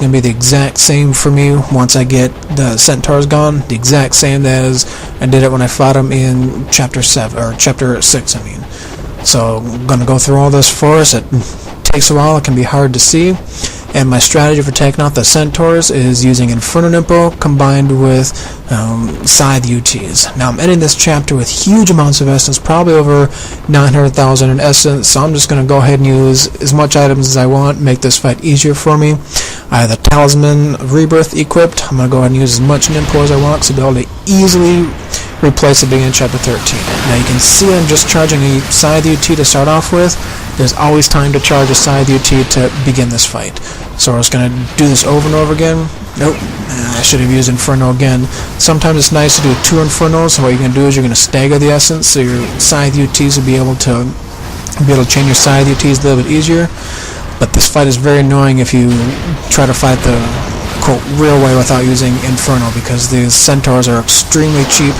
going to be the exact same for me once I get the centaurs gone. The exact same as I did it when I fought them in chapter 7 or chapter 6. I mean, so I'm going to go through all this first. It takes a while. It can be hard to see. And my strategy for taking out the centaurs is using Inferno Nimpo combined with Scythe UTs. Now I'm ending this chapter with huge amounts of essence, probably over 900,000 in essence, so I'm just going to go ahead and use as much items as I want, make this fight easier for me. I have the Talisman of Rebirth equipped. I'm going to go ahead and use as much Nimpo as I want, so I'll be able to easily replace the beginning of chapter 13. Now you can see I'm just charging a Scythe UT to start off with. There's always time to charge a Scythe UT to begin this fight. So we're just going to do this over and over again. Nope, I should have used Inferno again. Sometimes it's nice to do 2 Infernos, so what you're going to do is you're going to stagger the essence, so your Scythe UTs will be able to chain your Scythe UTs a little bit easier. But this fight is very annoying if you try to fight the, quote, real way without using Inferno, because these centaurs are extremely cheap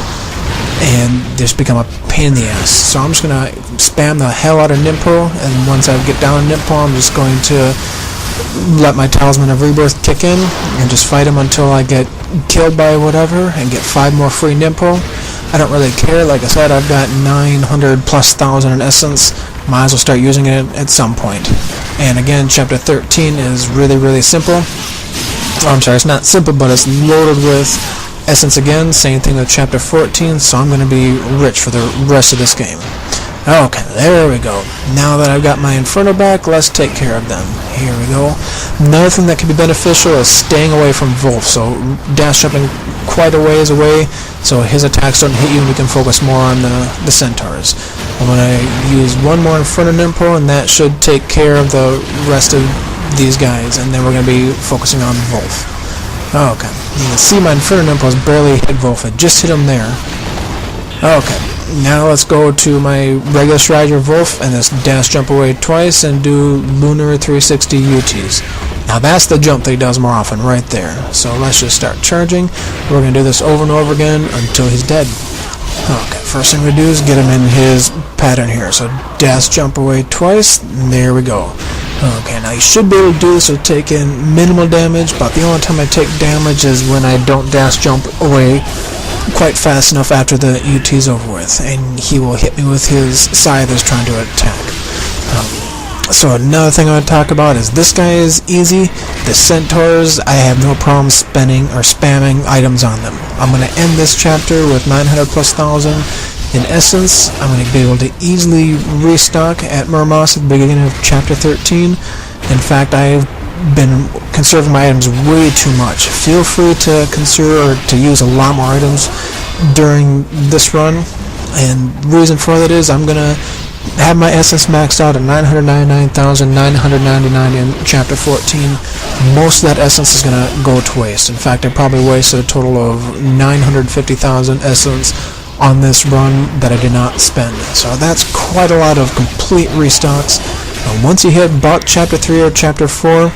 and they just become a pain in the ass. So I'm just going to spam the hell out of Nimpo, and once I get down to Nimpo, I'm just going to let my Talisman of Rebirth kick in and just fight him until I get killed by whatever and get 5 more free Nimpo. I don't really care. Like I said, I've got 900,000+ in essence. Might as well start using it at some point. And again, chapter 13 is really, really simple. Oh, I'm sorry, it's not simple, but it's loaded with essence again. Same thing with chapter 14, so I'm going to be rich for the rest of this game. Okay, there we go. Now that I've got my Inferno back, let's take care of them. Here we go. Another thing that can be beneficial is staying away from Wolf. So dash jumping quite a ways away, so his attacks don't hit you and we can focus more on the centaurs. I'm going to use one more Inferno Nimpo, and that should take care of the rest of these guys, and then we're going to be focusing on Wolf. Okay, you can see my Inferno Nimpo has barely hit Wolf. It just hit him there. Okay. Now let's go to my regular strategy of Wolf and just dash jump away twice and do Lunar 360 UTs. Now that's the jump that he does more often right there. So let's just start charging. We're going to do this over and over again until he's dead. Okay, first thing we do is get him in his pattern here. So dash jump away twice, and there we go. Okay, now you should be able to do this with taking minimal damage, but the only time I take damage is when I don't dash jump away quite fast enough after the UT's over with, and he will hit me with his scythe that's trying to attack. So another thing I want to talk about is this guy is easy. The centaurs, I have no problem spending or spamming items on them. I'm going to end this chapter with 900,000+ in essence. I'm going to be able to easily restock at Murmos at the beginning of chapter 13. In fact, I've been conserving my items way too much. Feel free to conserve or to use a lot more items during this run, and reason for that is I'm gonna have my essence maxed out at 999,999 in chapter 14. Most of that essence is gonna go to waste. In fact, I probably wasted a total of 950,000 essence on this run that I did not spend. So that's quite a lot of complete restocks. Once you hit about chapter 3 or chapter 4,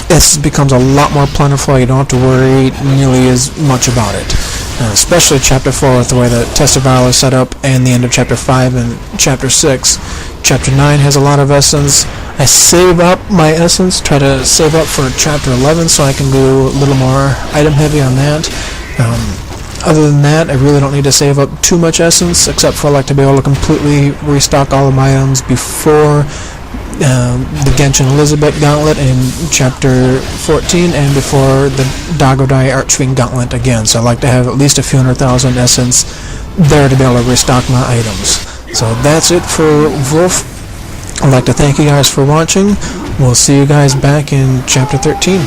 it becomes a lot more plentiful. You don't have to worry nearly as much about it. Especially chapter 4 with the way the Test of Valor is set up, and the end of chapter 5 and chapter 6. Chapter 9 has a lot of essence. I save up my essence, try to save up for chapter 11 so I can go a little more item heavy on that. Other than that, I really don't need to save up too much essence, except for I like to be able to completely restock all of my items before the Genshin Elizabeth Gauntlet in chapter 14 and before the Dagodai Archfiend Gauntlet again. So I like to have at least a few 100,000 essence there to be able to restock my items. So that's it for Wolf. I'd like to thank you guys for watching. We'll see you guys back in chapter 13.